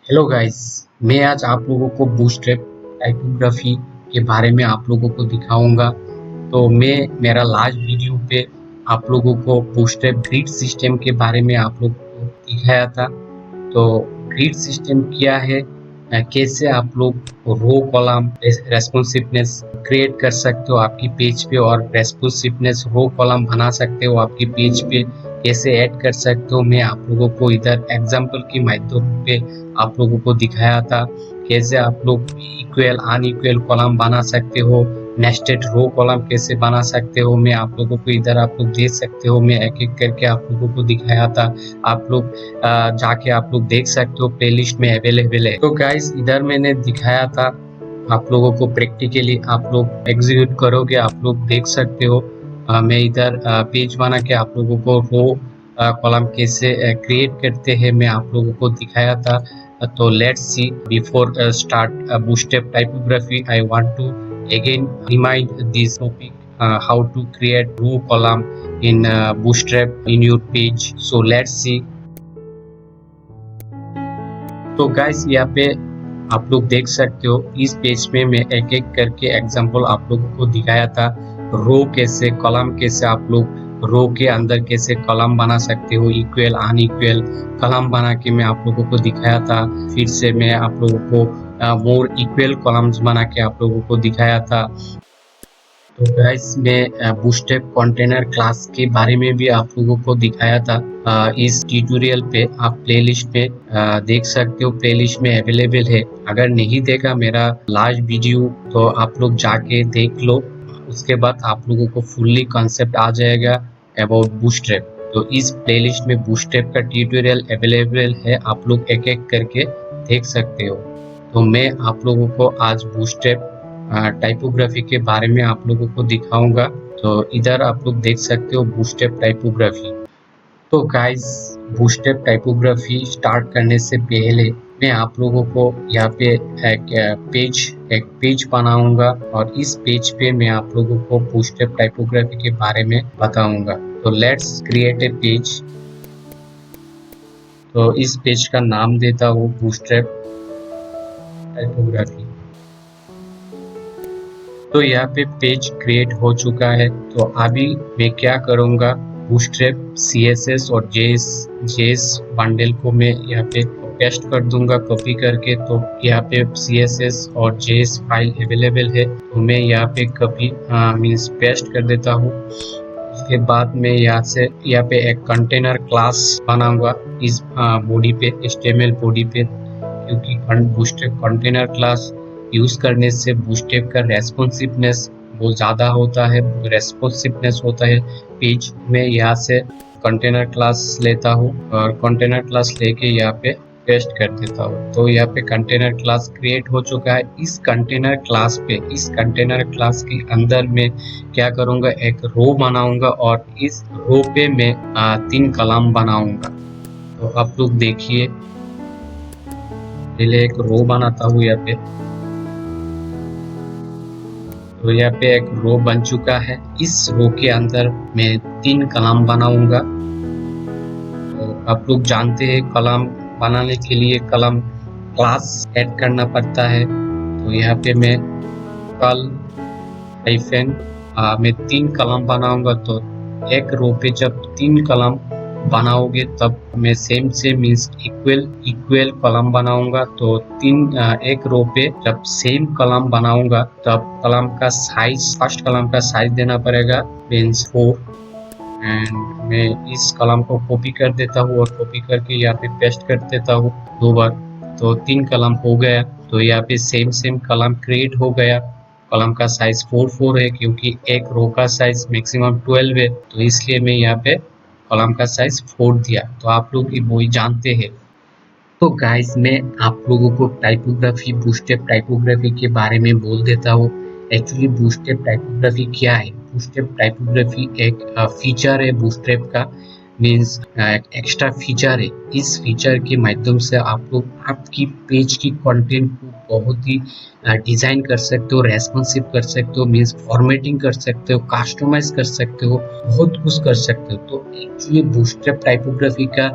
Hello guys. मैं आज आप लोगों को बूटस्ट्रैप टाइपोग्राफी के बारे में आप लोगों को दिखाऊंगा। तो मैं मेरा लास्ट वीडियो पे आप लोगों को बूटस्ट्रैप ग्रिड सिस्टम के बारे में आप लोगों को दिखाया था। तो ग्रिड सिस्टम क्या है, कैसे आप लोग रो कॉलम रेस्पॉन्सिवनेस क्रिएट कर सकते हो आपकी पेज पे, और रेस्पॉन्सिवनेस रो कॉलम बना सकते हो आपकी पेज पे, कैसे ऐड कर सकते हो। मैं आप लोगों को इधर एग्जांपल के माध्यम पे आप लोगों को दिखाया था कैसे आप लोग इक्वल अनइक्वल कॉलम बना सकते हो, नेस्टेड रो कॉलम कैसे बना सकते हो। मैं आप लोगों को इधर आप लोग देख सकते हो, मैं एक एक करके आप लोगों को दिखाया था। आप लोग जाके आप लोग देख सकते हो, प्लेलिस्ट में अवेलेबल है। तो गाइस इधर मैंने दिखाया था, आप लोगों को प्रैक्टिकली आप लोग एग्जीक्यूट करोगे, आप लोग देख सकते हो। मैं इधर पेज बना के आप लोगों को रो कॉलम कैसे क्रिएट करते हैं मैं आप लोगों को दिखाया था। तो let's see, before start Bootstrap typography I want to again remind this topic, how to create row column in bootstrap in your page. So let's see. तो गाइस यहाँ पे आप लोग देख सकते हो, इस पेज में मैं एक एक करके एग्जांपल आप लोगों को दिखाया था। रो कैसे, कॉलम कैसे, आप लोग रो के अंदर कैसे कॉलम बना सकते हो, इक्वल अनइक्वल कॉलम बना के मैं आप लोगों को दिखाया था। फिर से मैं आप लोगों को मोर इक्वल कॉलम्स बना के आप लोगों को दिखाया था। तो गाइस मैं बूटस्ट्रैप कंटेनर क्लास के बारे में भी आप लोगों को दिखाया था। इस ट्यूटोरियल पे आप प्लेलिस्ट पे देख सकते हो, प्लेलिस्ट में अवेलेबल है। अगर नहीं देखा मेरा लास्ट वीडियो तो आप लोग जाके देख लो, उसके बाद आप लोगों को फुल्ली कॉन्सेप्ट आ जाएगा अबाउट बूटस्ट्रैप। तो इस प्लेलिस्ट में बूटस्ट्रैप का ट्यूटोरियल अवेलेबल है, आप लोग एक एक करके देख सकते हो। तो मैं आप लोगों को आज बूटस्ट्रैप टाइपोग्राफी के बारे में आप लोगों को दिखाऊंगा। तो इधर आप लोग देख सकते हो बूटस्ट्रैप टाइपोग्राफी। तो गाइस बूटस्ट्रैप टाइपोग्राफी स्टार्ट करने से पहले मैं आप लोगों को यहाँ पे एक पेज बनाऊंगा, और इस पेज पे मैं आप लोगों को बूटस्ट्रैप टाइपोग्राफी के बारे में बताऊंगा। तो लेट्स क्रिएट ए पेज। तो इस पेज का नाम देता हूँ बूटस्ट्रैप टाइपोग्राफी। तो यहाँ पे पेज क्रिएट हो चुका है। तो अभी मैं क्या करूँगा, बूटस्ट्रैप CSS और JS बंडल को मैं यहाँ पे पेस्ट कर दूंगा कॉपी करके। तो यहाँ पे CSS और JS फाइल अवेलेबल है, तो मैं यहाँ पे कॉपी मीन्स पेस्ट कर देता हूँ। उसके बाद मैं यहाँ पे एक कंटेनर क्लास बनाऊंगा इस बॉडी पे, HTML बॉडी पे, क्योंकि बूटस्ट्रैप कंटेनर क्लास यूज करने से बूटस्ट्रैप का रेस्पॉन्सिवनेस बहुत ज़्यादा होता है, रेस्पॉन्सिवनेस होता है पेज में। यहाँ से कंटेनर क्लास लेता हूँ और कंटेनर क्लास लेके यहाँ पे पेस्ट कर देता हूँ। तो यहाँ पे कंटेनर क्लास क्रिएट हो चुका है। इस कंटेनर क्लास के अंदर में क्या करूँगा, एक रो बनाऊंगा, और इस रो पे मैं 3 कॉलम बनाऊंगा। तो आप लोग देखिए, पहले एक रो बनाता हूँ यहाँ पे। तो यहाँ पे एक रो बन चुका है। इस रो के अंदर मैं 3 कॉलम बनाऊंगा। तो आप लोग जानते हैं कॉलम बनाने के लिए कॉलम क्लास ऐड करना पड़ता है। तो यहाँ पे मैं कल हाइफन मैं 3 कॉलम बनाऊंगा। तो एक रो पे जब 3 कॉलम बनाओगे तब मैं सेम मीन्स इक्वल कॉलम बनाऊंगा। तो एक रो पे जब सेम कॉलम बनाऊंगा तब कॉलम का साइज, फर्स्ट कॉलम का साइज देना पड़ेगा मीन्स 4। एंड मैं इस कॉलम को कॉपी कर देता हूँ और कॉपी करके यहाँ पे पेस्ट कर देता हूँ 2 बार। तो 3 कॉलम हो गया। तो यहाँ पे सेम कॉलम क्रिएट हो गया। कॉलम का साइज 4 है, क्योंकि एक रो का साइज मैक्सिमम 12 है, तो इसलिए मैं यहाँ पे कॉलम का साइज 4 दिया। तो आप लोग वही जानते हैं। तो गाइस मैं आप लोगों को टाइपोग्राफी, बूटस्ट्रैप टाइपोग्राफी के बारे में बोल देता हूँ। एक्चुअली बूटस्ट्रैप टाइपोग्राफी क्या है? बूटस्ट्रैप टाइपोग्राफी एक फीचर है बूटस्ट्रैप का, मीन्स एक्स्ट्रा फीचर है। इस फीचर के माध्यम से आप लोग आपकी पेज की कंटेंट को बहुत ही डिजाइन कर सकते हो, रेस्पॉन्सिव कर सकते हो, मीन्स फॉर्मेटिंग कर सकते हो, कस्टमाइज कर सकते हो, बहुत कुछ कर सकते हो। तो एक्चुअली बूटस्ट्रैप टाइपोग्राफी का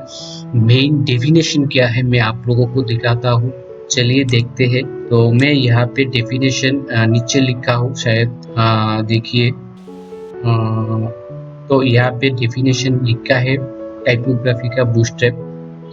मेन डेफिनेशन क्या है मैं आप लोगों को दिखाता हूँ। चलिए देखते हैं। तो मैं यहाँ पे डेफिनेशन नीचे लिखा हूँ, शायद देखिए। तो यहाँ पे डेफिनेशन लिखा है टाइपोग्राफी का बूटस्ट्रैप।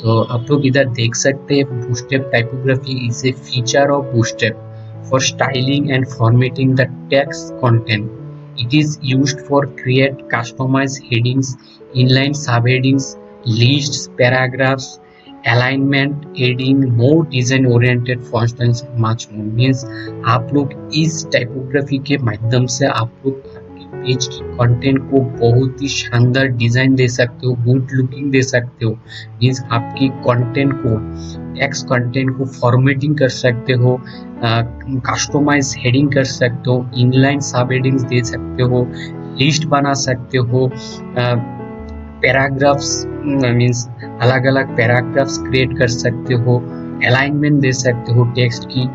तो आप लोग इधर देख सकते हैं, bootstrap typography is a feature of bootstrap for styling and formatting the text content. It is used for create customized headings, inline subheadings, lists, paragraphs, alignment, adding more design oriented fonts and much more. Means आप लोग इस typography के माध्यम से आप लोग आपकी page की कंटेंट को बहुत ही शानदार डिजाइन दे सकते हो, गुड लुकिंग दे सकते हो। मीन्स आपकी कंटेंट को, टेक्स्ट कंटेंट को फॉर्मेटिंग कर सकते हो, कस्टमाइज हेडिंग कर सकते हो, इनलाइन सब हेडिंग्स दे सकते हो, लिस्ट बना सकते हो, पैराग्राफ्स मीन्स अलग अलग पैराग्राफ्स क्रिएट कर सकते हो, अलाइनमेंट दे सकते हो टेक्स्ट की,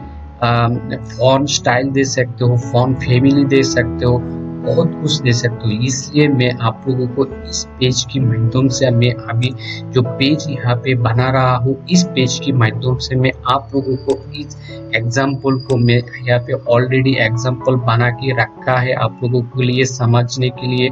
फॉन्ट स्टाइल दे सकते हो, फॉन्ट फैमिली दे सकते हो, बहुत कुछ दे सकते हो। इसलिए मैं आप लोगों को इस पेज के माध्यम से, मैं अभी जो पेज यहाँ पे बना रहा हूँ, इस पेज के माध्यम से मैं आप लोगों को इस एग्जाम्पल को, मैं यहाँ पे ऑलरेडी एग्जाम्पल बना के रखा है आप लोगों के लिए समझने के लिए।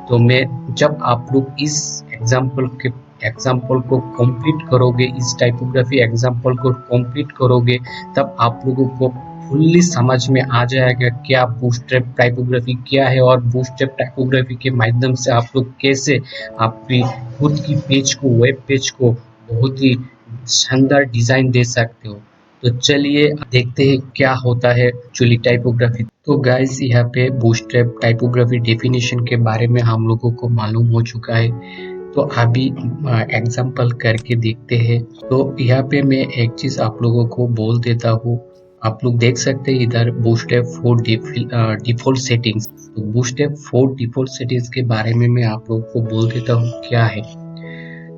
तो मैं जब आप लोग इस एग्जाम्पल को कंप्लीट करोगे, इस टाइपोग्राफी एग्जाम्पल को कंप्लीट करोगे, तब आप लोगों को फुल्ली समझ में आ जाएगा क्या बूटस्ट्रैप टाइपोग्राफी क्या है, और बूटस्ट्रैप टाइपोग्राफी के माध्यम से आप लोग कैसे अपनी खुद की पेज को, वेब पेज को बहुत ही शानदार डिजाइन दे सकते हो। तो चलिए देखते हैं क्या होता है एक्चुअली टाइपोग्राफी। तो गाइस, यहाँ पे बूटस्ट्रैप टाइपोग्राफी डेफिनेशन के बारे में हम लोगों को मालूम हो चुका है। तो अभी एग्जाम्पल करके देखते हैं। तो यहाँ पे मैं एक चीज आप लोगों को बोल देता हूँ। आप लोग देख सकते हैं इधर बूटस्ट्रैप 4 डिफॉल्ट सेटिंग्स। तो बूटस्ट्रैप 4 डिफॉल्ट सेटिंग्स के बारे में मैं आप लोगों को बोल देता हूँ क्या है।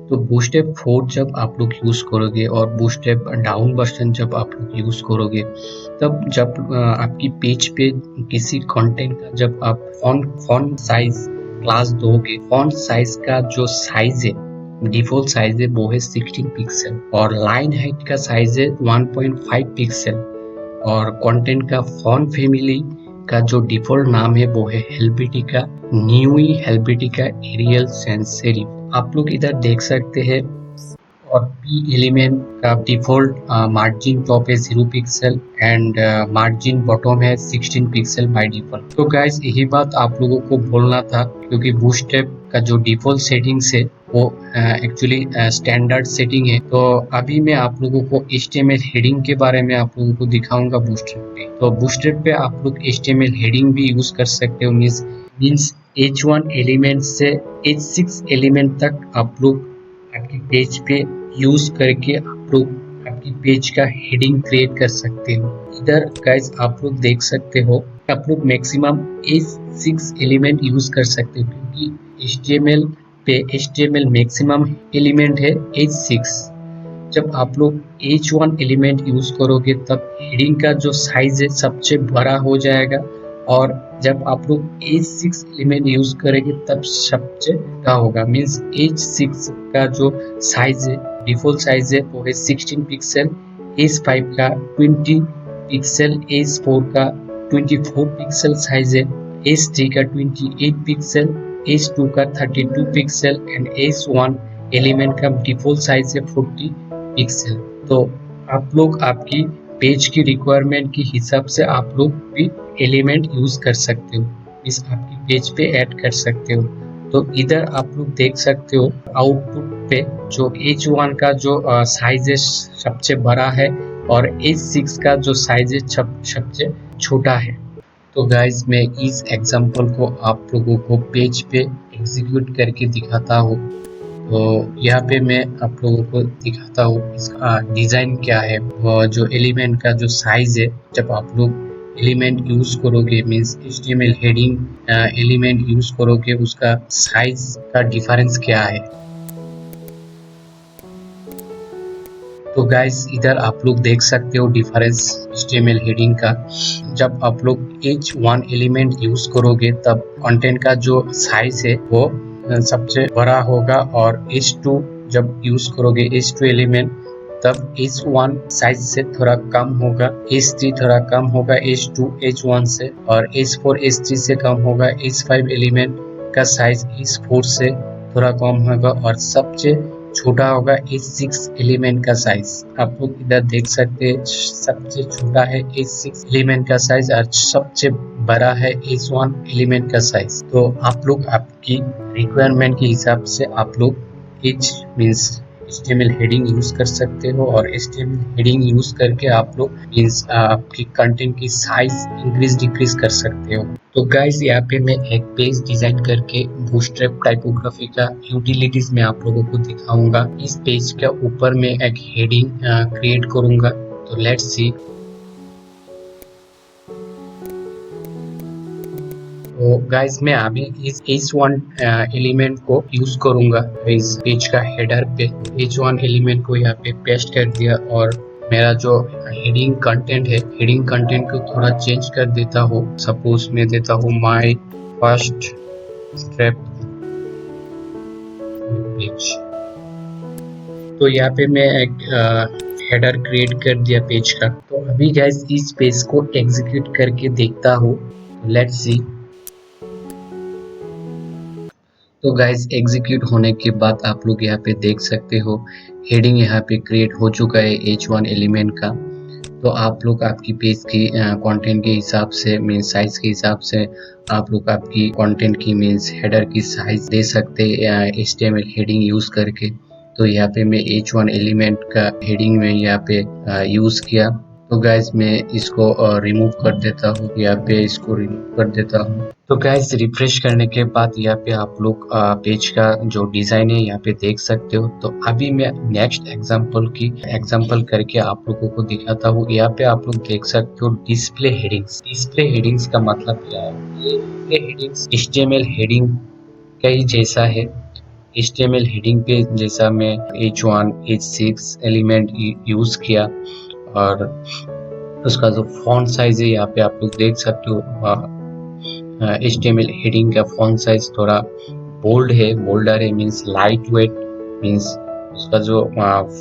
तो बूटस्ट्रैप 4 जब आप लोग यूज करोगे और बूटस्ट्रैप डाउन वर्जन जब आप लोग यूज करोगे, तब जब आपकी पेज पे किसी कंटेंट का जब आप फॉन्ट साइज क्लास दोगे, फॉन्ट साइज का जो साइज है, डिफॉल्ट साइज है वो है 16 पिक्सल, और लाइन हाइट का साइज है 1.5 पिक्सल, और कंटेंट का फॉन्ट फैमिली का जो डिफॉल्ट नाम है वो है Helvetica, Neue Helvetica Arial sans serif. आप लोग इधर देख सकते हैं। और पी एलिमेंट का डिफॉल्ट मार्जिन टॉप है 0 पिक्सल, एंड मार्जिन बॉटम है 16 पिक्सल बाय डिफॉल्ट। तो गाइस, यही बात आप लोगों को बोलना था, क्योंकि बूटस्ट्रैप का जो डिफॉल्ट सेटिंग्स है वो एक्चुअली स्टैंडर्ड सेटिंग है। तो अभी मैं आप लोगों को HTML हेडिंग के बारे में आप लोगों को दिखाऊंगा बूटस्ट्रैप पे। तो बूटस्ट्रैप पे आप लोग HTML हेडिंग भी यूज कर सकते हो। मीन्स H1 एलिमेंट से H6 एलिमेंट तक आप लोग आपकी पेज पे यूज करके आप लोग आपकी पेज का हेडिंग क्रिएट कर सकते हो। इधर गाइस आप लोग देख सकते हो, आप लोग मैक्सिमम H6 एलिमेंट यूज कर सकते हो, क्योंकि HTML पे HTML मैक्सिमम एलिमेंट है H6। जब आप लोग H1 एलिमेंट यूज करोगे तब हेडिंग का जो साइज है सबसे बड़ा हो जाएगा, और जब आप लोग H6 एलिमेंट यूज करेंगे तब सबसे छोटा होगा। मीन्स H6 का जो साइज है, डिफॉल्ट साइज है वो है 16 पिक्सल, H5 का 20 पिक्सल, H4 का 24 पिक्सल साइज है, H3 का 28 पिक्सल, H2 का 32 पिक्सल, एंड H1 एलिमेंट का डिफॉल्ट साइज है 40 पिक्सल। तो आप लोग आपकी पेज की रिक्वायरमेंट के हिसाब से आप लोग भी एलिमेंट यूज कर सकते हो, इस आपकी पेज पे ऐड कर सकते हो। तो इधर आप लोग देख सकते हो आउटपुट पे जो H1 का जो साइज है सबसे बड़ा है, और H6 का जो साइज है सबसे छोटा है। तो गाइज, मैं इस एग्जांपल को आप लोगों को पेज पे एग्जीक्यूट करके दिखाता हूँ। तो यहाँ पे मैं आप लोगों को दिखाता हूँ इसका डिजाइन क्या है। जो एलिमेंट का जो साइज है, जब आप लोग एलिमेंट यूज करोगे, means HTML heading element use करोगे, उसका साइज का डिफरेंस क्या है। तो गाइस इधर आप लोग देख सकते हो डिफरेंस HTML हेडिंग का। जब आप लोग H1 एलिमेंट यूज करोगे तब कंटेंट का जो साइज है वो सबसे बड़ा होगा, और H2 जब यूज करोगे H2 एलिमेंट तब H1 साइज से थोड़ा कम होगा, H3 थोड़ा कम होगा H2 H1 से, और H4 H3 से कम होगा, H5 एलिमेंट का साइज H4 से थोड़ा कम होगा, और सबसे छोटा होगा H6 एलिमेंट का साइज। आप लोग इधर देख सकते हैं सबसे छोटा है H6 एलिमेंट का साइज और सबसे बड़ा है H1 एलिमेंट का साइज। तो आप लोग आपकी रिक्वायरमेंट के हिसाब से आप लोग H means HTML heading use कर सकते हो, और HTML हेडिंग यूज करके आप लोग मीन्स आपकी कंटेंट की साइज इंक्रीज डिक्रीज कर सकते हो। तो गाइस यहाँ पे मैं एक पेज डिजाइन करके बूटस्ट्रैप टाइपोग्राफी का यूटिलिटीज में आप लोगों को दिखाऊंगा। इस पेज के ऊपर मैं एक हेडिंग क्रिएट करूंगा। तो लेट्स सी। तो गाइस मैं अभी इस H1 एलिमेंट को यूज करूंगा इस पेज का हेडर पे। H1 एलिमेंट को यहाँ पे पेस्ट कर दिया, और मेरा जो हेडिंग कंटेंट है, हेडिंग कंटेंट को थोड़ा चेंज कर देता हूँ। सपोज मैं देता हूँ माय फर्स्ट स्टेप पेज। तो यहाँ पे मैं एक हेडर क्रिएट कर दिया पेज का। तो अभी गाइस इस पेज को एग्जीक्यूट करके देखता हूँ। Let's see. तो गाइस एग्जीक्यूट होने के बाद आप लोग यहाँ पे देख सकते हो हेडिंग यहाँ पे क्रिएट हो चुका है H1 एलिमेंट का। तो आप लोग आपकी पेज की कंटेंट के हिसाब से मीन्स साइज के हिसाब से आप लोग आपकी कंटेंट की मीन्स हेडर की साइज दे सकते हैं HTML हेडिंग यूज करके। तो यहाँ पे मैं H1 एलिमेंट का हेडिंग में यहाँ पे यूज किया। तो गाइस मैं इसको रिमूव कर देता हूँ, यहाँ पे इसको रिमूव कर देता हूँ। तो गाइस रिफ्रेश करने के बाद यहाँ पे आप लोग पेज का जो डिजाइन है यहाँ पे देख सकते हो। तो अभी मैं नेक्स्ट एग्जांपल करके आप लोगों को दिखाता हूँ। यहाँ पे आप लोग देख सकते हो डिस्प्ले हेडिंग्स। डिस्प्ले हेडिंग्स का मतलब क्या है? ये डिस्प्ले हेडिंग्स HTML हेडिंग का ही जैसा है। HTML हेडिंग पे जैसा मैं H1 H6 एलिमेंट यूज किया, और उसका जो फॉन्ट साइज है यहाँ पे आप लोग देख सकते हो। HTML हेडिंग का फॉन्ट साइज थोड़ा बोल्ड है, बोल्डर है मीन्स लाइट वेट, मीन्स उसका जो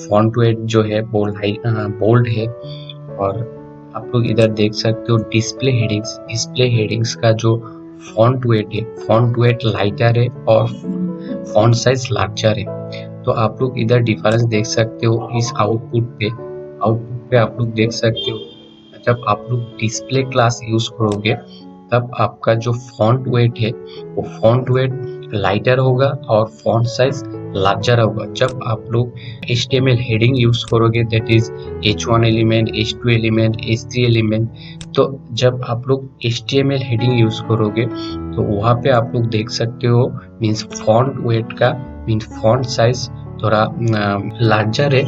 फॉन्ट वेट जो है वो बोल्ड है। और आप लोग इधर देख सकते हो डिस्प्ले हेडिंग्स का जो फॉन्ट वेट है, फॉन्ट वेट लाइटर है और फॉन्ट साइज लार्जर है। तो आप लोग इधर डिफरेंस देख सकते हो इस आउटपुट पे आप लोग देख सकते हो। जब आप लोग डिस्प्ले क्लास यूज करोगे तब आपका जो फॉन्ट वेट है वो फॉन्ट वेट लाइटर होगा और फॉन्ट साइज लार्जर होगा। जब आप लोग HTML हेडिंग यूज करोगे that is H1 element, H2 element, H3 element, तो जब आप लोग HTML हेडिंग यूज करोगे तो वहाँ पे आप लोग देख सकते हो मीन्स फॉन्ट वेट का मीन्स फॉन्ट साइज थोड़ा लार्जर है,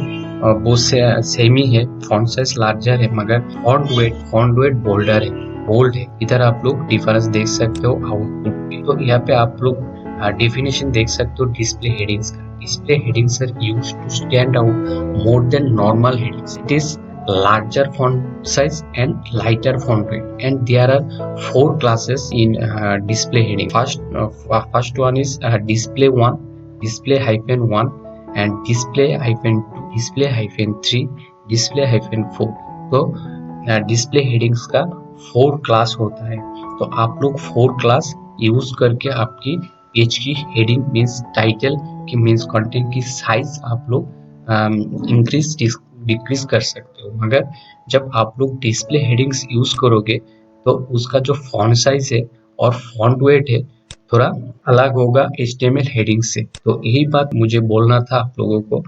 वो सेम ही है, फॉन्ट साइज लार्जर है, मगर फॉन्ट वेट बोल्ड है। इधर आप लोग डिफरेंस देख सकते हो आउटपुट पे। तो यहाँ पे आप लोग डेफिनेशन देख सकते हो डिस्प्ले हेडिंग्स का। Display headings are used to stand out more than normal headings. It is larger font size and lighter font weight, and there are 4 classes in display heading. First one is display 1, display -1, and display -2, display -3, display -4। तो display headings का 4 class होता है। तो आप लोग 4 class use करके आपकी page की हेडिंग मीन्स टाइटल की मीन्स कंटेंट की साइज आप लोग इंक्रीज डिक्रीज कर सकते हो। मगर जब आप लोग डिस्प्ले हेडिंग्स यूज करोगे तो उसका जो फॉन्ट साइज है और फॉन्ट वेट है थोड़ा अलग होगा HTML हेडिंग से। तो यही बात मुझे बोलना था आप लोगों को।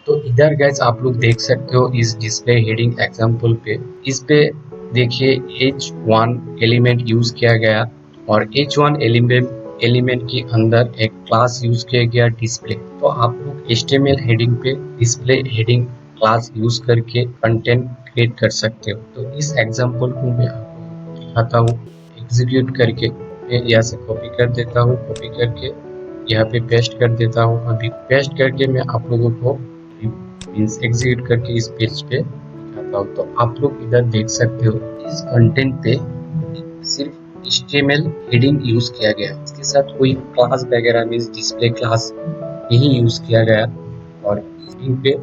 तो इधर गाइस आप लोग देख सकते हो इस डिस्प्ले हेडिंग एग्जांपल पे, इस पे देखिए H1 एलिमेंट यूज किया गया, और H1 एलिमेंट के अंदर एक क्लास यूज किया गया डिस्प्ले। तो आप लोग HTML हेडिंग पे डिस्प्ले हेडिंग क्लास यूज करके कंटेंट क्रिएट कर सकते हो। तो इस एग्जांपल को मैं आप लोगों को दिखाता हूँ एग्जीक्यूट करके। मैं यहाँ से कॉपी कर देता हूँ, कॉपी करके यहाँ पे पेस्ट कर देता हूँ। अभी पेस्ट करके मैं आप लोगों को मीन्स एग्जीक्यूट करके इस पेज पे दिखाता हूँ। तो आप लोग इधर देख सकते हो इस कंटेंट पे सिर्फ HTML हेडिंग यूज किया गया, इसके साथ कोई क्लास वगैरह मीन्स डिस्प्ले क्लास नहीं यूज किया गया, और हेडिंग पे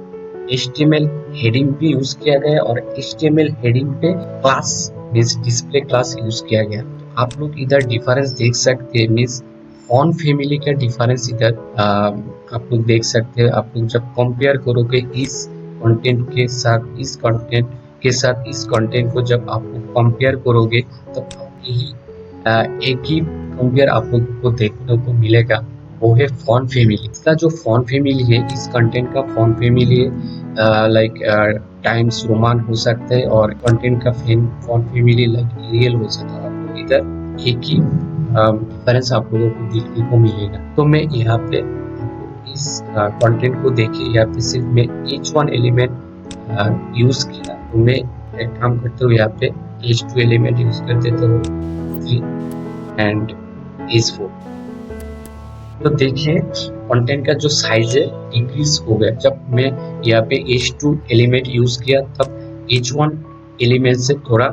HTML हेडिंग भी यूज किया गया और HTML हेडिंग पे class means display class use किया गया। तो आप लोग इधर डिफरेंस देख सकते हैं, मीन्स फॉन्ट फैमिली का डिफरेंस इधर आप लोग देख सकते हैं। आप लोग जब कंपेयर करोगे इस कंटेंट के साथ इस कंटेंट के साथ इस कंटेंट को जब आप लोग कंपेयर करोगे तब यही एक ही कंपेयर आप लोग को देखने को मिलेगा, वो है फॉन्ट फैमिली। इसका जो फॉन्ट फैमिली है, इस कंटेंट का font family like Times Roman हो सकता है और कंटेंट का फॉन्ट फैमिली लाइक एरियल हो सकता है। आप लोग इधर एक ही डिफरेंस आप लोगों को देखने को मिलेगा। तो मैं यहाँ पे इस कंटेंट को देखिए, यहाँ पे सिर्फ मैं H1 एलिमेंट यूज किया, तो मैं एक काम करते हुए यहाँ पे H2 एलिमेंट यूज कर देता हूँ, 3 एंड H4। तो देखिए कंटेंट का जो साइज है इंक्रीज हो गया। जब मैं यहाँ पे H2 एलिमेंट यूज किया तब H1 एलिमेंट से थोड़ा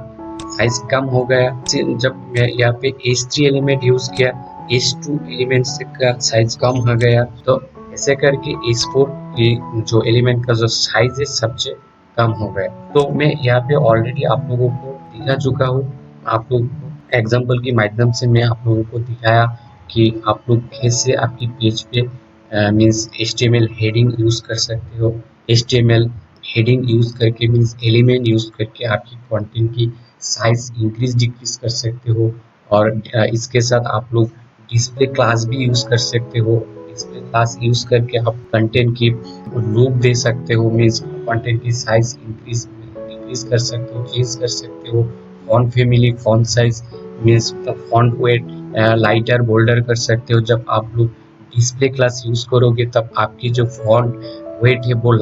साइज कम हो गया। जब मैं यहाँ पे H3 एलिमेंट यूज किया, H2 एलिमेंट से का साइज कम हो गया। तो ऐसे करके H4 की जो एलिमेंट का जो साइज है सबसे कम हो गया। तो मैं यहाँ पे ऑलरेडी आप लोगों को दिखा चुका हूँ, आप लोग एग्जाम्पल के माध्यम से मैं आप लोगों को दिखाया कि आप लोग कैसे आपकी पेज पे मीन्स HTML हेडिंग यूज कर सकते हो। HTML हेडिंग यूज करके मीन्स एलिमेंट यूज करके आपकी कंटेंट की साइज इंक्रीज डिक्रीज कर सकते हो, और इसके साथ आप लोग डिस्प्ले क्लास भी यूज कर सकते हो। डिस्प्ले क्लास यूज करके आप कंटेंट की लुक दे सकते हो, मीन्स कंटेंट की साइज इंक्रीज डिक्रीज कर सकते हो, चेंज कर सकते हो। Font family, font size means font weight lighter boulder कर सकते हो। जब आप लोग डिस्प्ले क्लास यूज करोगे तब आपकी जो फॉन्ट वेट है वो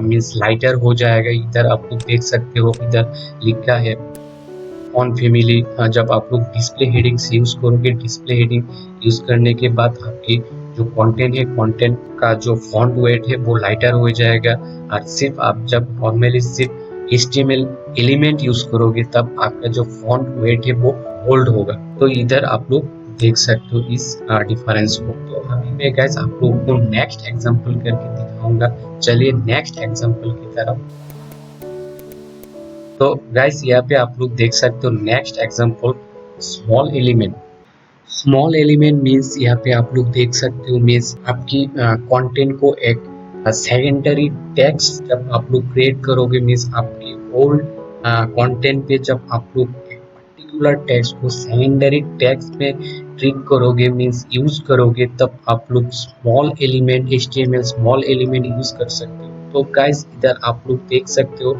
मीन्स लाइटर हो जाएगा। इधर आप लोग देख सकते हो, इधर लिखा है फॉन्ट फैमिली। जब आप लोग डिस्प्ले हेडिंग से यूज करोगे, डिस्प्ले हेडिंग यूज करने के बाद आपकी जो कंटेंट है, कंटेंट का जो फॉन्ट वेट है वो लाइटर हो जाएगा। और सिर्फ आप जब नॉर्मली सिर्फ HTML एलिमेंट यूज करोगे तब आपका जो फॉन्ट वेट है वो होल्ड होगा। तो इधर आप लोग देख सकते हो इस डिफरेंस को। तो अभी मैं गाइस आप लोगों को नेक्स्ट एग्जांपल करके दिखाऊंगा। चलिए नेक्स्ट एग्जांपल की तरफ। तो गाइस यहाँ पे आप लोग देख सकते हो next example small element. Small element means यहाँ पे आप लोग देख सकते हो मीन्स आपकी कंटेंट को एक सेकेंडरी टेक्स्ट जब आप लोग क्रिएट करोगे, मीन्स आपकी ओल्ड कंटेंट पे जब आप लोग एक पर्टिकुलर टेक्स्ट को सेकेंडरी टेक्स्ट में ट्रीट करोगे, मीन्स यूज करोगे, तब आप लोग small element HTML small element use कर सकते हो। तो गाइस इधर आप लोग देख सकते हो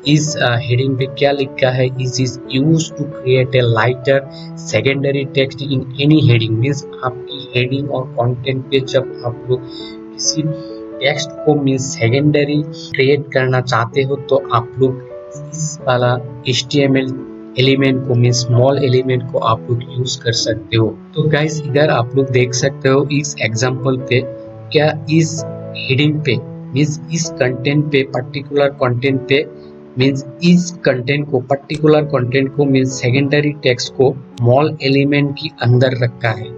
इस हेडिंग पे क्या लिखा है, is use to create a lighter secondary text in any heading. Means आपकी हेडिंग और कंटेंट पे जब आप लोग किसी टेक्स्ट को मीन्स सेकेंडरी क्रिएट करना चाहते हो तो आप लोग इस वाला HTML एलिमेंट को मीन्स स्मॉल एलिमेंट को आप लोग यूज कर सकते हो। तो गाइस इधर आप लोग देख सकते हो इस एग्जांपल पे क्या इस हेडिंग पे मीन्स इस कंटेंट पे पर्टिकुलर कंटेंट पे मीन्स इस कंटेंट को पर्टिकुलर कंटेंट को मीन्स सेकेंडरी टेक्स्ट को स्मॉल एलिमेंट के अंदर रखा है,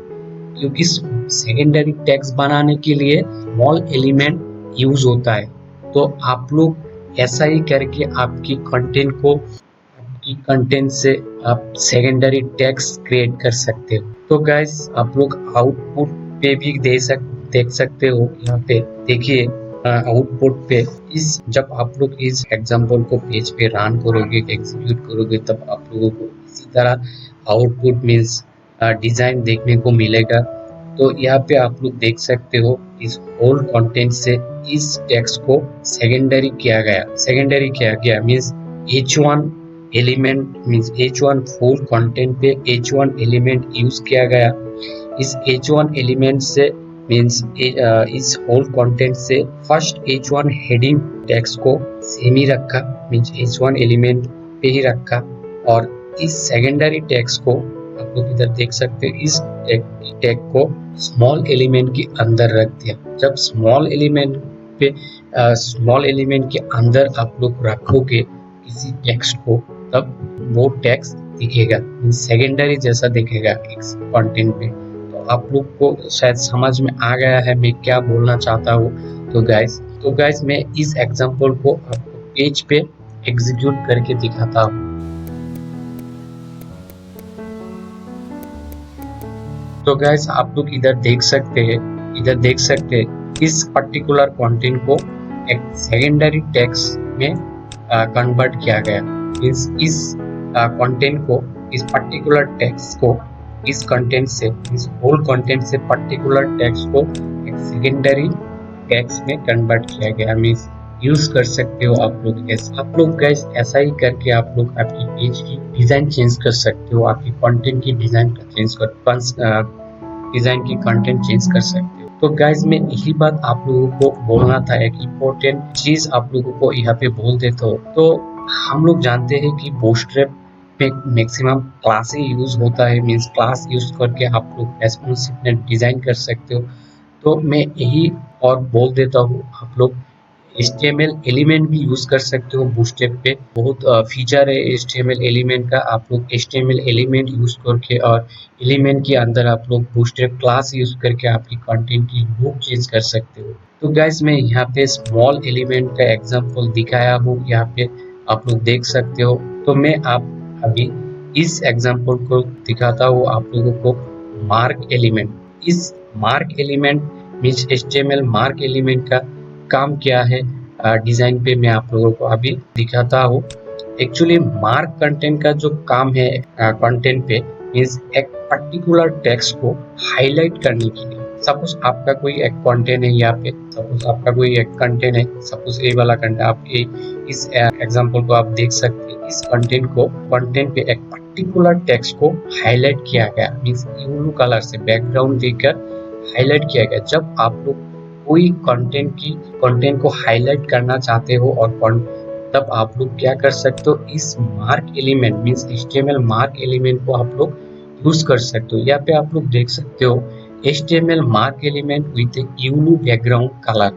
क्योंकि सेकेंडरी टेक्स्ट बनाने के लिए स्मॉल एलिमेंट यूज होता है। तो आप लोग ऐसा ही करके आपकी कंटेंट को आपकी कंटेंट से आप सेकेंडरी टेक्स्ट क्रिएट कर सकते हो। तो गाइस आप लोग आउटपुट पे भी देख सकते हो। यहाँ पे देखिए आउटपुट पे इस जब आप लोग इस एग्जांपल को पेज पे रन करोगे, एग्जीक्यूट करोगे, तब आप लोगों को इसी तरह आउटपुट मीन्स डिजाइन देखने को मिलेगा। तो यहाँ पे आप लोग देख सकते हो इस होल कंटेंट से इस टेक्स्ट को सेकेंडरी किया गया means H1 element means H1 full content पे H1 एलिमेंट यूज किया गया। इस H1 एलिमेंट से मीन्स इस होल कंटेंट से फर्स्ट H1 हेडिंग टेक्स्ट को सेम ही रखा, मीन्स H1 एलिमेंट पे ही रखा, और इस सेकेंडरी टेक्स्ट को आप लोग इधर देख सकते हो इस टैग को स्मॉल एलिमेंट के अंदर रख दिया। जब स्मॉल एलिमेंट पे स्मॉल एलिमेंट के अंदर आप लोग रखोगे किसी टेक्स्ट को, तब वो टेक्स्ट दिखेगा, सेकेंडरी जैसा दिखेगा कंटेंट पे। तो आप लोग को शायद समझ में आ गया है मैं क्या बोलना चाहता हूँ। तो गाइस मैं इस एग्जांपल को आपको पेज पे एग्जीक्यूट करके दिखाता हूँ। तो गाइस आप लोग इधर देख सकते हैं, इस पर्टिकुलर कंटेंट को एक सेकेंडरी टेक्स्ट में कन्वर्ट किया गया। इस कंटेंट को, इस पर्टिकुलर टेक्स्ट को इस कंटेंट से, इस होल कंटेंट से पर्टिकुलर टेक्स्ट को एक सेकेंडरी टेक्स्ट में कन्वर्ट किया गया। मीन्स यूज कर सकते हो आप लोग गाइस ऐसा ही करके आप लोग आपकी पेज की डिजाइन चेंज कर सकते हो, आपकी कंटेंट की डिजाइन की कंटेंट चेंज कर सकते हो। तो गाइस मैं यही बात आप लोगों को बोलना था, एक इम्पोर्टेंट चीज आप लोगों को यहाँ पे बोल देता हूँ। तो हम लोग जानते हैं कि बूटस्ट्रैप पे मैक्सिमम क्लास ही यूज होता है, मीन्स क्लास यूज करके आप लोग रेस्पॉन्सिव डिजाइन कर सकते हो। तो मैं यही और बोल देता हूँ, आप लोग HTML एलिमेंट भी यूज कर सकते हो। बूटस्ट्रैप पे बहुत फीचर है HTML एलिमेंट का। आप लोग HTML एलिमेंट यूज करके और एलिमेंट के अंदर आप लोग बूटस्ट्रैप क्लास यूज करके आपकी कंटेंट की लुक चेंज कर सकते हो। तो गाइस मैं यहाँ पे स्मॉल एलिमेंट का एग्जांपल दिखाया हूँ, यहाँ पे आप लोग देख सकते हो। तो मैं आप अभी इस एग्जांपल को दिखाता हूँ आप लोगों को, मार्क एलिमेंट। इस mark element means HTML mark element का काम क्या है डिजाइन पे मैं आप लोगों को अभी दिखाता हूँ। एक्चुअली मार्क कंटेंट का जो काम है कंटेंट पे, मीन्स एक पर्टिकुलर टेक्स्ट को हाईलाइट करने के लिए। सपोज आपका कोई एक कंटेंट है यहाँ पे, सपोज ये वाला कंटेंट, आप इस एग्जांपल को आप देख सकते हैं। इस कंटेंट पे एक पर्टिकुलर टेक्स्ट को हाईलाइट किया गया, मीन्स ब्लू कलर से बैकग्राउंड देकर हाईलाइट किया गया। जब आप लोग कोई कंटेंट को हाईलाइट करना चाहते हो और तब आप लोग क्या कर सकते हो, इस mark element means HTML mark element को आप लोग यूज कर सकते हो। यहाँ पे आप लोग देख सकते हो HTML mark element with a blue background colour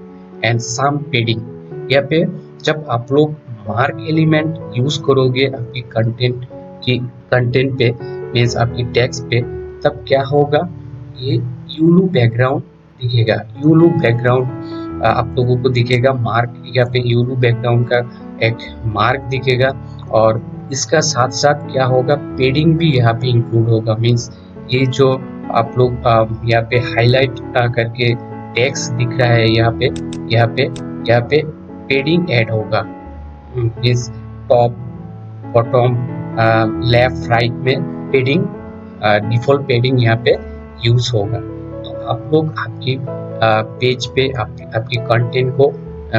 and some padding. यहाँ पे जब आप लोग मार्क एलिमेंट यूज करोगे आपकी कंटेंट पे, मीन्स आपकी टेक्स्ट पे, तब क्या होगा, ये ब्लू बैकग्राउंड दिखेगा। ब्लू बैकग्राउंड आप लोगों को दिखेगा, मार्क यहाँ पे ब्लू बैकग्राउंड का एक मार्क दिखेगा। और इसका साथ साथ क्या होगा, पेडिंग भी यहाँ पे इंक्लूड होगा। मीन्स ये जो आप लोग यहाँ पे हाईलाइट करके टेक्स्ट दिख रहा है, यहाँ पे पेडिंग ऐड होगा। Means top bottom left right में पेडिंग, डिफॉल्ट पेडिंग यहाँ पे यूज होगा। तो आप लोग आपकी पेज पे आपकी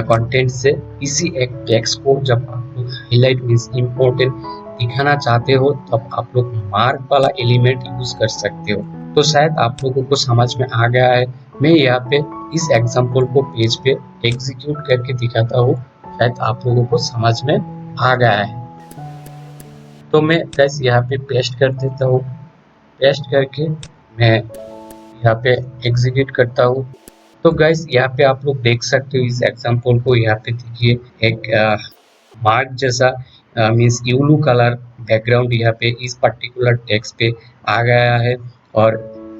कंटेंट से किसी एक टेक्स्ट को जब आप लोग हाईलाइट मीन्स इम्पोर्टेंट दिखाना चाहते हो, तब आप लोग मार्क वाला एलिमेंट यूज कर सकते हो। तो शायद आप लोगों को समझ में आ गया है। मैं यहाँ पे इस एग्जांपल को पेज पे एग्जीक्यूट करके दिखाता हूँ, शायद आप लोगों को समझ में आ गया है। तो मैं गाइस यहाँ पे पेस्ट कर देता हूँ, पेस्ट करके मैं यहाँ पे एग्जीक्यूट करता हूँ। तो गाइस यहाँ पे आप लोग देख सकते हो इस एग्जांपल को, यहाँ पे देखिए एक मार्क जैसा मीन्स ब्लू कलर बैकग्राउंड यहाँ पे इस पर्टिकुलर टेक्स्ट पे आ गया है। और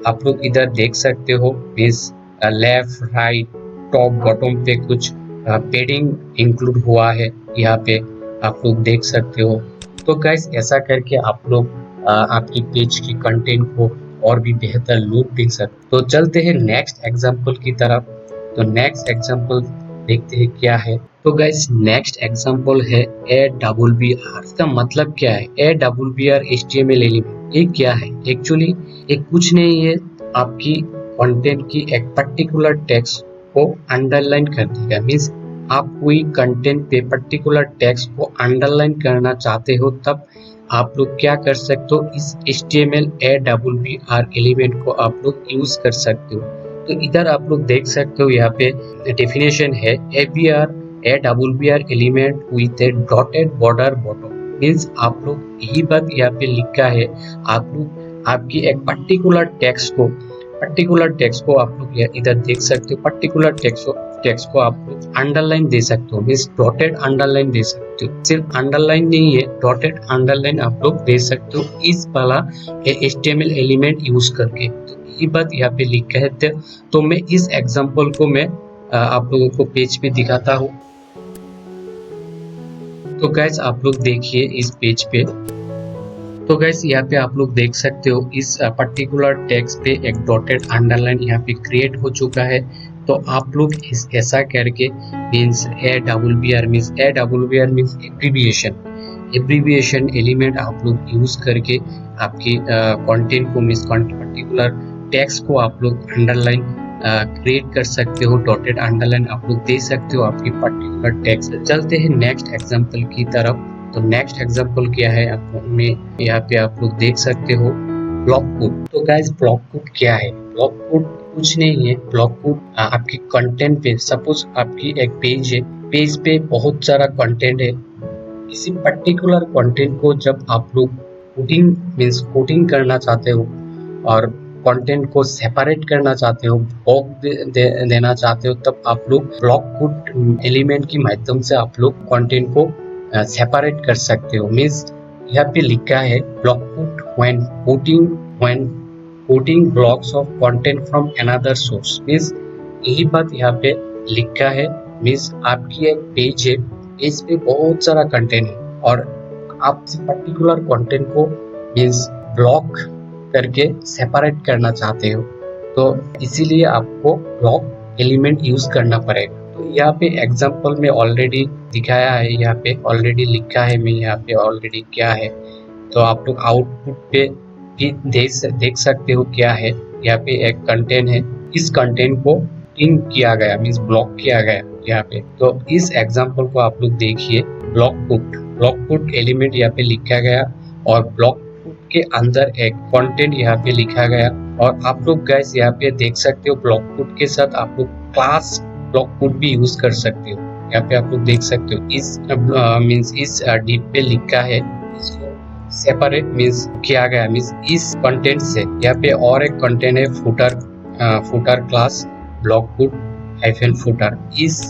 आप लोग इधर देख सकते हो means left right top bottom पे कुछ पेडिंग इंक्लूड हुआ है, यहाँ पे आप लोग देख सकते हो। तो गाइस ऐसा करके आप लोग आपकी पेज की कंटेंट को और भी बेहतर लुक दे सकते। तो चलते हैं नेक्स्ट एग्जांपल की तरफ। तो नेक्स्ट एग्जांपल देखते हैं क्या है। तो गाइस नेक्स्ट एग्जांपल है AWBR। इसका मतलब क्या है, AWBR HTML एलिमेंट ये क्या है? एक्चुअली ये कुछ नहीं है, आपकी कंटेंट की एक पर्टिकुलर टेक्स्ट को अंडरलाइन कर देगा। मीन्स आप कोई कंटेंट पे पर्टिकुलर टेक्स्ट को अंडरलाइन करना चाहते हो, तब आप लोग क्या कर सकते हो, इस HTML AWBR एलिमेंट को आप लोग यूज कर सकते हो। तो इधर आप लोग देख सकते हो यहाँ पे डेफिनेशन है AWBR element with A dotted border bottom. Means आप लोग यही बात यहाँ पे लिखा है, आप लोग आपकी एक पर्टिकुलर टेक्स्ट को आप लोग इधर देख सकते हो, पर्टिकुलर टेक्स्ट को टेक्स्ट को आप लोग अंडरलाइन दे सकते हो, मीन्स डॉटेड अंडरलाइन दे सकते हो। सिर्फ अंडरलाइन नहीं है, डॉटेड अंडरलाइन आप लोग दे सकते हो इस वाला HTML एलिमेंट यूज करके। तो ये बात यहाँ पे लिखा है। तो मैं इस एग्जांपल को मैं आप लोगों को पेज पे दिखाता हूँ। तो गाइस आप लोग देखिए इस पेज पे। तो गाइस यहाँ पे आप लोग देख सकते हो इस पर्टिकुलर टेक्स्ट पे एक डॉटेड अंडरलाइन यहाँ पे क्रिएट हो चुका है। तो आप लोग इस ऐसा करके means AWBR means abbreviation element आप लोग यूज करके आपकी कंटेंट को मीन्स पर्टिकुलर टेक्स्ट को आप लोग अंडरलाइन क्रिएट कर सकते हो, डॉटेड अंडरलाइन आप लोग दे सकते हो आपकी पर्टिकुलर टेक्स्ट। चलते हैं नेक्स्ट एग्जांपल की तरफ। तो नेक्स्ट एग्जांपल क्या है में यहाँ पे आप लोग देख सकते हो ब्लॉक कोड। तो गाइस ब्लॉक कोड क्या है? ब्लॉक कोड कुछ नहीं है। ब्लॉक कोड आपकी कंटेंट पे, सपोज आपकी एक पेज है, पेज पे बहुत सारा कंटेंट है। किसी पर्टिकुलर कंटेंट को जब आप लोग कोडिंग करना चाहते हो और कंटेंट को सेपरेट करना चाहते हो, देना चाहते हो, तब आप लोग ब्लॉक कोड एलिमेंट की माध्यम से आप लोग कंटेंट को सेपरेट कर सकते हो। मीन्स यहाँ पे लिखा है block code when quoting blocks of content from another source। Means यही बात यहाँ पे लिखा है। मीन्स आपकी एक पेज है, पेज पे बहुत सारा कंटेंट है और आप पर्टिकुलर कंटेंट को मीन्स ब्लॉक करके सेपरेट करना चाहते हो, तो इसीलिए आपको ब्लॉक एलिमेंट यूज करना पड़ेगा। तो यहाँ पे एग्जांपल में ऑलरेडी दिखाया है, यहाँ पे ऑलरेडी लिखा है मैं यहाँ पे ऑलरेडी क्या है। तो आप लोग आउटपुट पे भी देख सकते हो क्या है। यहाँ पे एक कंटेंट है, इस कंटेंट को पिन किया गया मीन्स ब्लॉक किया गया यहाँ पे। तो इस एग्जांपल को आप लोग देखिए, ब्लॉक पुट एलिमेंट यहाँ पे लिखा गया और ब्लॉक पुट के अंदर एक कंटेंट यहाँ पे लिखा गया। और आप लोग गाइस यहाँ पे देख सकते हो ब्लॉक पुट के साथ आप लोग क्लास ब्लॉक पुट भी यूज कर सकते हो। यहाँ पे आप लोग देख सकते हो इस मीन्स इस डिप पे लिखा है, इसको सेपरेट मीन्स किया गया मीन्स इस कंटेंट से। यहाँ पे और एक कंटेंट है footer class block put hyphen footer. इस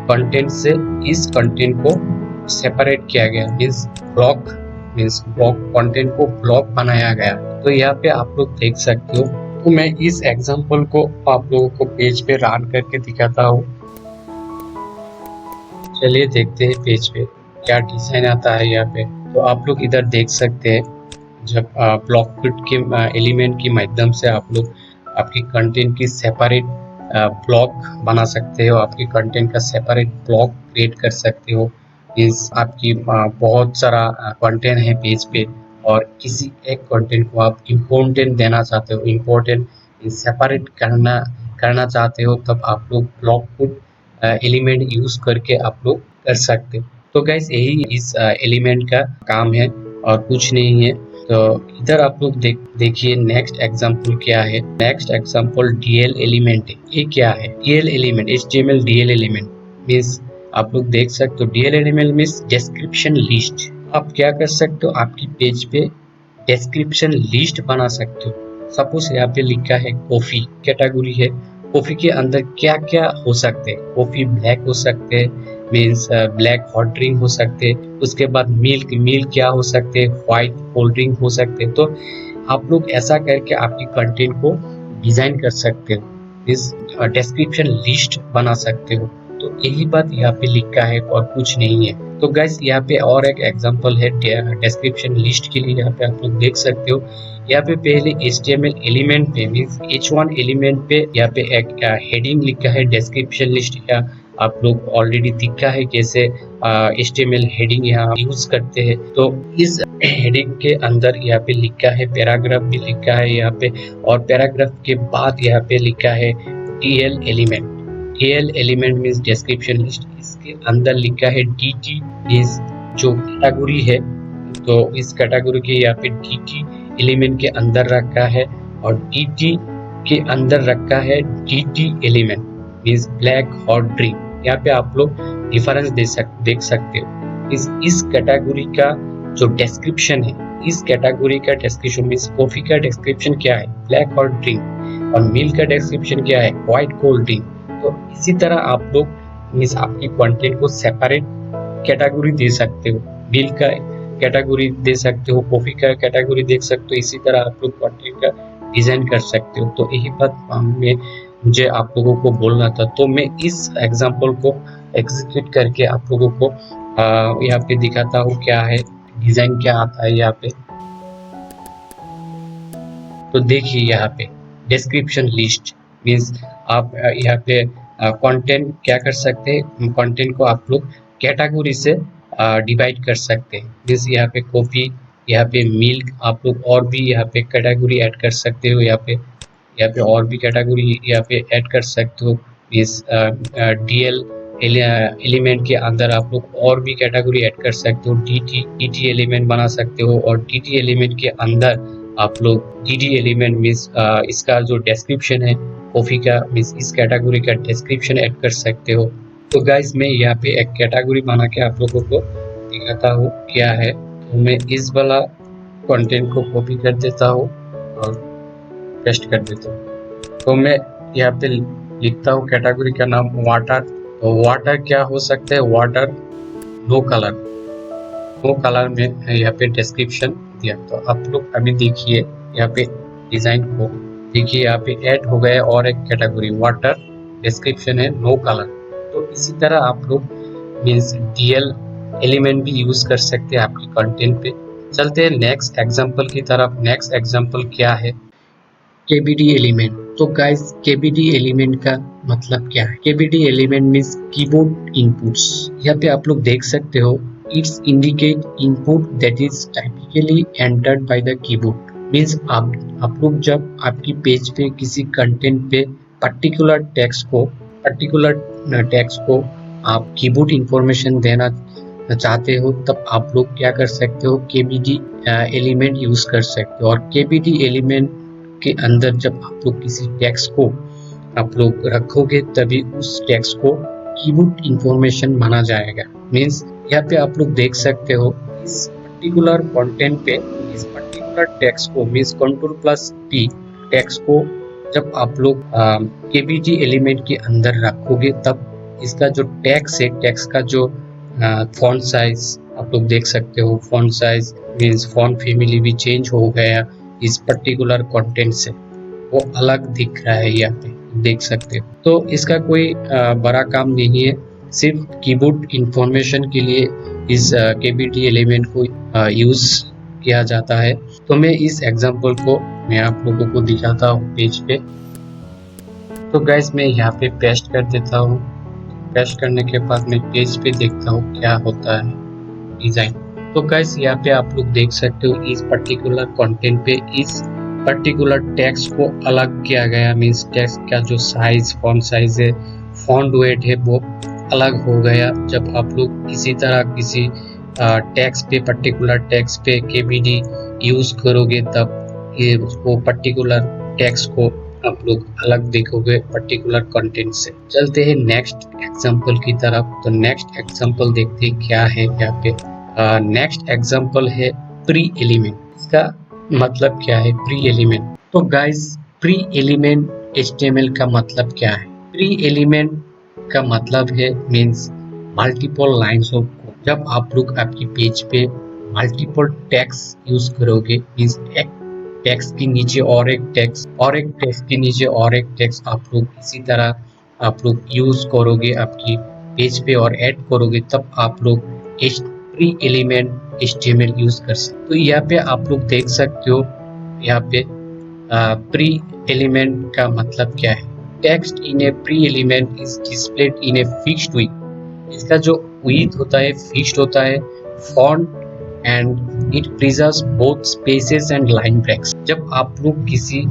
कंटेंट से इस कंटेंट को सेपरेट किया गया मीन्स ब्लॉक कंटेंट को ब्लॉक बनाया गया। तो यहाँ पे आप लोग देख सकते हो। तो मैं इस एग्जांपल को आप लोगों को पेज पे रन करके दिखाता हूँ। चलिए देखते हैं पेज पे क्या डिजाइन आता है यहाँ पे। तो आप लोग इधर देख सकते हैं, जब ब्लॉक कोड के एलिमेंट की माध्यम से आप लोग आपकी कंटेंट की सेपरेट ब्लॉक बना सकते हो, आपकी कंटेंट का सेपरेट ब्लॉक क्रिएट कर सकते हो। इस आपकी बहुत सारा कंटेंट है पेज पे और किसी एक कंटेंट को आप इम्पोर्टेंट देना चाहते हो, इम्पोर्टेंट सेपरेट करना चाहते हो, तब आप लोग ब्लॉक कोड एलिमेंट यूज करके आप लोग कर सकते हो। तो गाइस यही इस एलिमेंट का काम है और कुछ नहीं है। तो इधर आप लोग देखिए नेक्स्ट एग्जांपल क्या है। नेक्स्ट एग्जांपल DL एलिमेंट है। ये क्या है? DL element, HTML DL element means आप लोग देख सकते हो DL element means description list. आप क्या कर सकते हो, आपकी पेज पे डिस्क्रिप्शन लिस्ट बना सकते हो। सपोज यहाँ पे लिखा है कॉफी कैटेगरी है, कॉफी के अंदर क्या क्या हो सकते हैं। कॉफी ब्लैक हो सकते हैं मीन्स ब्लैक हॉट ड्रिंक हो सकते हैं। उसके बाद मिल्क क्या हो सकते हैं, व्हाइट कोल्ड ड्रिंक हो सकते हैं। तो आप लोग ऐसा करके आपकी कंटेंट को डिजाइन कर सकते हो, इस डिस्क्रिप्शन लिस्ट बना सकते हो। तो यही बात यहाँ पे लिखा है और कुछ नहीं है। तो गाइस यहाँ पे और एक एग्जांपल है डिस्क्रिप्शन लिस्ट के लिए। यहाँ पे आप लोग देख सकते हो, यहाँ पे पहले HTML एलिमेंट पे मीन्स H1 एलिमेंट पे यहाँ पे एक हेडिंग लिखा है डिस्क्रिप्शन लिस्ट। या आप लोग ऑलरेडी दिखा है कैसे HTML हेडिंग यहाँ यूज करते हैं। तो इस हेडिंग के अंदर यहाँ पे लिखा है पैराग्राफ भी लिखा है यहाँ पे, और पैराग्राफ के बाद यहाँ पे लिखा है DL element means description list. इसके अंदर लिखा है DT मीन्स जो कैटेगरी है। तो इस कैटेगरी के यहाँ पे DT एलिमेंट के अंदर रखा है और DT के अंदर रखा है DT element means black hot drink. यहाँ पे आप लोग डिफरेंस देख सकते हो। इस कैटेगरी का जो डिस्क्रिप्शन है, इस कैटेगरी का डिस्क्रिप्शन मीन्स कॉफी का डिस्क्रिप्शन क्या है, ब्लैक हॉट ड्रिंक, और मिल्क का डिस्क्रिप्शन क्या है, व्हाइट कोल्ड ड्रिंक। तो इसी तरह आप लोग मीन्स आपकी कंटेंट को सेपरेट कैटेगरी दे सकते हो, मिल्क का कैटेगरी दे सकते हो, कॉफी का कैटेगरी देख सकते हो। इसी तरह आप लोग कंटेंट का डिजाइन कर सकते हो। तो यही बात में मुझे आप लोगों को बोलना था। तो मैं इस एग्जांपल को एग्जीक्यूट करके आप लोगों को यहाँ पे दिखाता हूँ क्या है डिजाइन, क्या आता है यहाँ पे। तो देखिए यहाँ पे डिस्क्रिप्शन लिस्ट मीन्स आप यहाँ पे कंटेंट क्या कर सकते हैं, कंटेंट को आप लोग कैटेगरी से डिवाइड कर सकते हैं। मीन्स यहाँ पे कॉफी, यहाँ पे मिल्क, आप लोग और भी यहाँ पे कैटेगरी ऐड कर सकते हो। यहाँ पे और भी कैटेगरी यहाँ पे ऐड कर सकते हो। इस डीएल एलिमेंट के अंदर आप लोग और भी कैटेगरी ऐड कर सकते हो। टीटी एलिमेंट बना सकते हो और टीटी एलिमेंट के अंदर आप लोग डीडी एलिमेंट मीन्स इसका जो डिस्क्रिप्शन है कॉफी का मीन्स इस कैटेगरी का डिस्क्रिप्शन ऐड कर सकते हो। तो गाइस मैं यहाँ पे एक कैटेगरी बना के आप लोगों को दिखाता हूँ क्या है। तो मैं इस वाला कंटेंट को कॉपी कर देता हूँ और पेस्ट कर देता हूँ। तो मैं यहाँ पे लिखता हूँ कैटेगरी का नाम वाटर। तो वाटर क्या हो सकता है, water no colour, no colour में यहाँ पे डिस्क्रिप्शन दिया। तो आप लोग अभी देखिए यहाँ पे डिजाइन को देखिए, यहाँ पे ऐड हो गया और एक कैटेगरी वाटर, डिस्क्रिप्शन है नो कलर। तो इसी तरह आप लोग मीन्स डीएल एलिमेंट भी यूज कर सकते हैं आपकी कंटेंट पे। चलते हैं नेक्स्ट एग्जांपल की तरफ। नेक्स्ट एग्जांपल क्या है, केबीडी एलिमेंट। तो गाइस केबीडी एलिमेंट का मतलब क्या है? KBD element means keyboard inputs. यहाँ पे आप लोग देख सकते हो it's indicate input that is typically entered by the keyboard. Means आप लोग जब आपकी पेज पे किसी कंटेंट पे पर्टिकुलर टेक्स्ट को आप कीबोर्ड इंफॉर्मेशन देना चाहते हो, तब आप लोग क्या कर सकते हो, केबीडी एलिमेंट यूज कर सकते हो। और केबीडी एलिमेंट के अंदर जब आप लोग किसी टेक्स्ट को आप लोग रखोगे तभी उस टेक्स्ट को कीबोर्ड इंफॉर्मेशन माना जाएगा। मीन्स यहाँ पे आप लोग देख सकते हो इस पर्टिकुलर कंटेंट पे इस पर्टिकुलर टेक्स्ट को मीन्स Ctrl+P टेक्स्ट को जब आप लोग केबीडी एलिमेंट के अंदर रखोगे तब इसका जो टेक्स्ट है, टेक्स्ट का जो फॉन्ट साइज आप लोग देख सकते हो, font size means font family भी चेंज हो गया इस पर्टिकुलर कंटेंट से, वो अलग दिख रहा है यहाँ पे देख सकते हो। तो इसका कोई बड़ा काम नहीं है, सिर्फ कीबोर्ड इंफॉर्मेशन के लिए इस केबीडी एलिमेंट को यूज किया जाता है। तो मैं इस एग्जांपल को मैं आप लोगों को दिखाता हूँ पेज पे। तो गाइस मैं यहाँ पे पेस्ट कर देता हूँ। पेस्ट करने के बाद मैं पेज पे देखता हूँ क्या होता है डिजाइन। तो गाइस यहाँ पे आप लोग देख सकते हो इस पर्टिकुलर कंटेंट पे इस पर्टिकुलर टेक्स्ट को अलग किया गया। मीन्स टेक्स्ट का जो साइज, फॉन्ट साइज है, फॉन्ट वेट है, वो अलग हो गया। जब आप लोग इसी तरह किसी टेक्स्ट पे पर्टिकुलर टेक्स्ट पे केबीडी यूज करोगे तब ये वो पर्टिकुलर टेक्स्ट को आप लोग अलग देखोगे पर्टिकुलर कंटेंट से। चलते हैं नेक्स्ट एग्जांपल की तरफ। तो नेक्स्ट एग्जांपल देखते हैं क्या है यहाँ पे। नेक्स्ट एग्जांपल है प्री एलिमेंट। इसका मतलब क्या है प्री एलिमेंट? तो गाइस प्री एलिमेंट HTML का मतलब क्या है? प्री एलिमेंट का मतलब है means multiple lines of code. जब आप लोग आपकी पेज पे मल्टीपल टेक्स्ट यूज करोगे मीन्स एक टेक्स्ट के नीचे और एक टेक्स्ट और एक टेक्स्ट के नीचे और एक टेक्स्ट आप लोग इसी तरह आप लोग यूज करोगे आपकी पेज पे और ऐड करोगे तब आप लोग प्री एलिमेंट HTML यूज कर सकते। तो यहाँ पे आप लोग देख सकते हो यहाँ पे प्री एलिमेंट का मतलब क्या है। Text in a pre element is displayed in a fixed width. इसका जो विड्थ होता है फिक्स्ड होता है, font and it preserves both spaces and line breaks. जब आप लोग किसी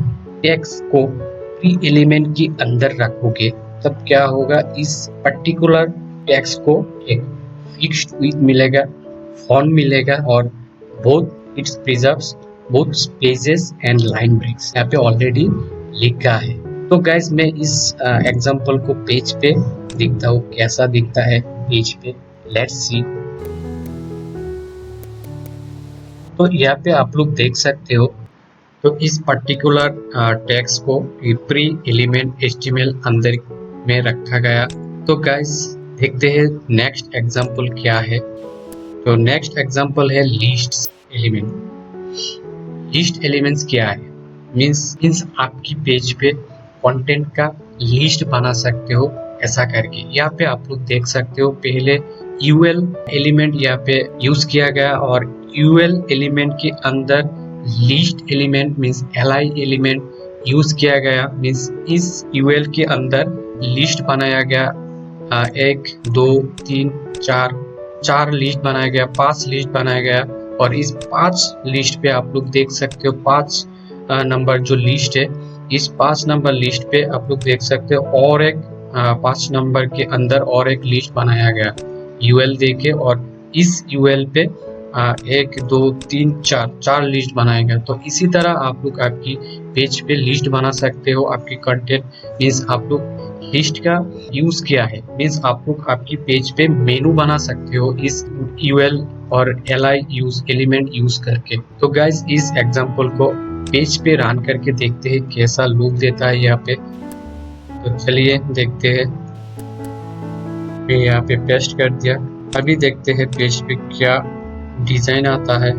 टेक्स्ट को प्री एलिमेंट के अंदर रखोगे तब क्या होगा, इस पर्टिकुलर टेक्स्ट को एक फिक्स्ड विड्थ मिलेगा, फॉन्ट मिलेगा और both it's preserves both spaces and line breaks यहाँ पे ऑलरेडी लिखा है। तो गाइस मैं इस एग्जांपल को पेज पे दिखता हूँ कैसा दिखता है पेज पे। Let's see. तो यहाँ पे आप लोग देख सकते हो तो इस पर्टिकुलर टेक्स्ट को प्री एलिमेंट HTML अंदर में रखा गया। तो गाइस देखते हैं नेक्स्ट एग्जांपल क्या है। तो नेक्स्ट एग्जांपल है लिस्ट एलिमेंट। लिस्ट एलिमेंट्स क्या है? मीन्स आपकी पेज पे कंटेंट का लिस्ट बना सकते हो ऐसा करके। यहाँ पे आप लोग देख सकते हो पहले यूएल एलिमेंट यहाँ पे यूज किया गया और यूएल एलिमेंट के अंदर list element means LI element use किया गया। मीन्स इस यूएल के अंदर लिस्ट बनाया गया। 1 2 3 4 4 लिस्ट बनाया गया, 5 लिस्ट बनाया गया। और इस 5 लिस्ट पे आप लोग देख सकते हो 5 नंबर जो लिस्ट है, इस 5 नंबर लिस्ट पे आप लोग देख सकते हो और एक 5 नंबर के अंदर और एक लिस्ट बनाया गया यूएल देके। और इस यूएल पे 1 2 3 4 लिस्ट बनाया गया। तो इसी तरह आप लोग आपकी पेज पे लिस्ट बना सकते हो। आपकी कंटेंट मीन्स आप लोग लिस्ट का यूज किया है, मीन्स आप लोग आपकी पेज पे मेनू बना सकते हो इस यूएल और एलआई यूज एलिमेंट यूज करके। तो गाइज इस एग्जांपल को पेज पे रन करके देखते हैं कैसा लुक देता है यहाँ पे। तो चलिए देखते हैं। मैं यहाँ पे पेस्ट कर दिया, अभी देखते हैं पेज पे क्या डिजाइन आता है।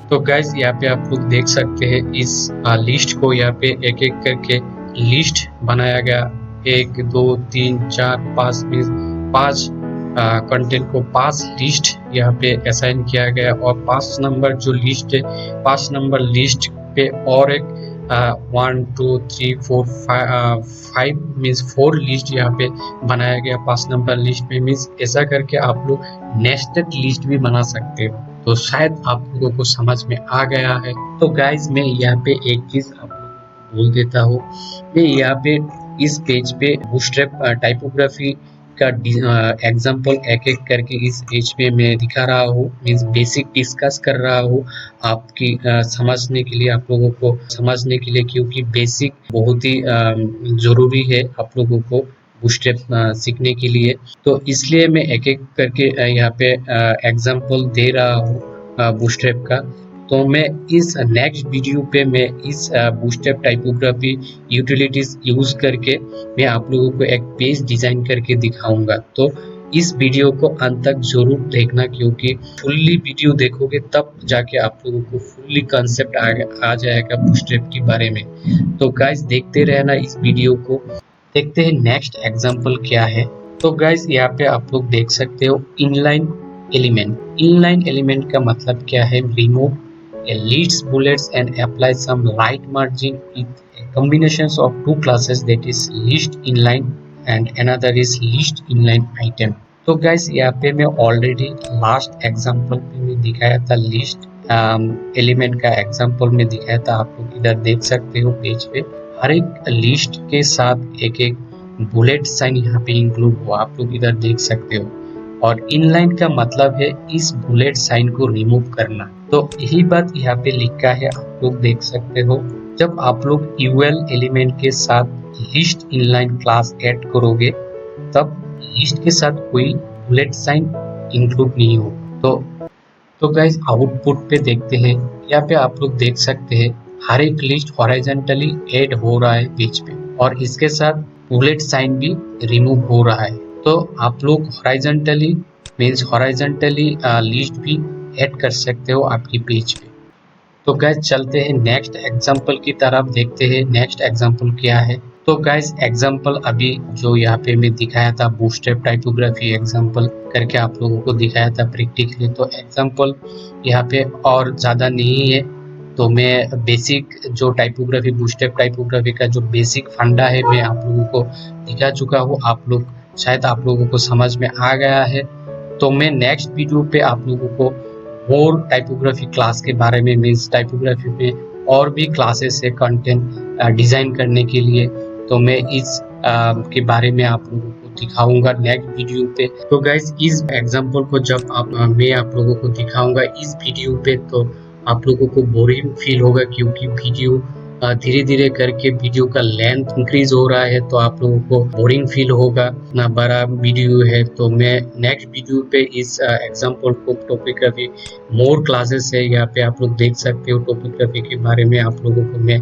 तो गाइज यहाँ पे आप लोग देख सकते हैं इस लिस्ट को यहाँ पे एक एक करके लिस्ट बनाया गया। 1 2 3 4 5 5 कंटेंट को 5 लिस्ट यहाँ पे असाइन किया गया। और 5 नंबर जो लिस्ट है, 5 नंबर लिस्ट पे और एक 1 2 3 4 5 मीन्स 4 लिस्ट यहाँ पे बनाया गया 5 नंबर लिस्ट में। मीन्स ऐसा करके आप लोग नेस्टेड लिस्ट भी बना सकते हो। तो शायद आप लोगों को समझ में आ गया है। तो गाइज मैं यहाँ पे एक चीज आप लोगों को बोल देता हूँ। मैं यहाँ पे इस पेज पे बूटस्ट्रैप टाइपोग्राफी का एग्जांपल एक एक करके इस पेज पे मैं दिखा रहा हूँ। मीन्स बेसिक डिस्कस कर रहा हूँ आपकी समझने के लिए, आप लोगों को समझने के लिए, क्योंकि बेसिक बहुत ही जरूरी है आप लोगों को बूटस्ट्रैप सीखने के लिए। तो इसलिए मैं एक एक करके यहाँ पे एग्जांपल दे रहा हूँ बूटस्ट्रैप का। तो मैं इस नेक्स्ट वीडियो पे मैं इस बूटस्ट्रैप टाइपोग्राफी यूटिलिटीज यूज करके मैं आप लोगों को एक पेज डिजाइन करके दिखाऊंगा। तो इस वीडियो को अंत तक जरूर देखना, क्योंकि फुल्ली वीडियो देखोगे तब जाके आप लोगों को फुल्ली कंसेप्ट आ जाएगा बूटस्ट्रैप के बारे में। तो गाइस देखते रहना इस वीडियो को। देखते हैं नेक्स्ट एग्जांपल क्या है। तो गाइस यहाँ पे आप लोग देख सकते हो इनलाइन एलिमेंट। इनलाइन एलिमेंट का मतलब क्या है? Remove a leads bullets and apply some light margin with a combinations of two classes, that is list inline and another is list inline item। तो गाइस यहाँ पे मैं ऑलरेडी लास्ट एग्जांपल पे मैं दिखाया था लिस्ट एलिमेंट का example में दिखाया था। आप लोग इधर देख सकते हो पेज पे हर एक लिस्ट के साथ एक एक बुलेट साइन यहाँ पे इंक्लूड हुआ, आप लोग इधर देख सकते हो। और इनलाइन का मतलब है इस बुलेट साइन को रिमूव करना। तो यही बात यहाँ पे लिखा है, आप लोग देख सकते हो। जब आप लोग यूएल एलिमेंट के साथ लिस्ट इनलाइन क्लास ऐड करोगे तब लिस्ट के साथ कोई बुलेट साइन इंक्लूड नहीं हो। तो गाइस आउटपुट पे देखते हैं। यहाँ पे आप लोग देख सकते हैं हर एक लिस्ट हॉरिजॉन्टली ऐड हो रहा है पेज पे और इसके साथ बुलेट साइन भी रिमूव हो रहा है। तो आप लोग हॉरिजॉन्टली मीन्स हॉरिजॉन्टली लिस्ट भी ऐड कर सकते हो आपकी पेज पे। तो गाइस चलते हैं नेक्स्ट एग्जांपल की तरफ, देखते हैं नेक्स्ट एग्जांपल क्या है। तो गाइस एग्जांपल अभी जो यहाँ पे मैं दिखाया था बूटस्ट्रैप टाइपोग्राफी एग्जांपल करके आप लोगों को दिखाया था प्रैक्टिकली। तो एग्जांपल यहाँ पे और ज़्यादा नहीं है। तो मैं बेसिक जो टाइपोग्राफी बूटस्ट्रैप टाइपोग्राफी का जो बेसिक फंडा है मैं आप लोगों को दिखा चुका हूँ। आप लोग शायद आप लोगों को समझ में आ गया है। तो मैं नेक्स्ट वीडियो पे आप लोगों को और टाइपोग्राफी क्लास के बारे में, मीन्स टाइपोग्राफी पे और भी क्लासेस है कंटेंट डिजाइन करने के लिए, तो मैं इस के बारे में आप लोगों को दिखाऊंगा नेक्स्ट वीडियो पे। तो गाइस इस एग्जांपल को जब मैं आप लोगों को दिखाऊंगा इस वीडियो पे तो आप लोगों को बोरिंग फील होगा, क्योंकि वीडियो धीरे धीरे करके वीडियो का लेंथ इंक्रीज हो रहा है तो आप लोगों को बोरिंग फील होगा। इतना बड़ा वीडियो है तो मैं नेक्स्ट वीडियो पे इस एग्जांपल को टोपोग्राफी मोर क्लासेस है, यहाँ पे आप लोग देख सकते हो टोपोग्राफी के बारे में आप लोगों को मैं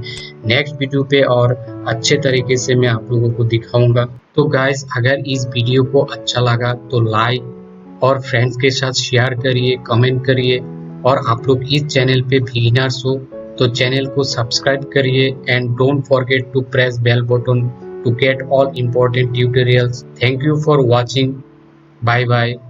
नेक्स्ट वीडियो पे और अच्छे तरीके से मैं आप लोगों को दिखाऊंगा। तो गाइस अगर इस वीडियो को अच्छा लगा तो लाइक और फ्रेंड्स के साथ शेयर करिए, कमेंट करिए, और आप लोग इस चैनल पे बिगिनर्स हो तो चैनल को सब्सक्राइब करिए and don't forget to press bell button to get all important tutorials. Thank you for watching. Bye bye.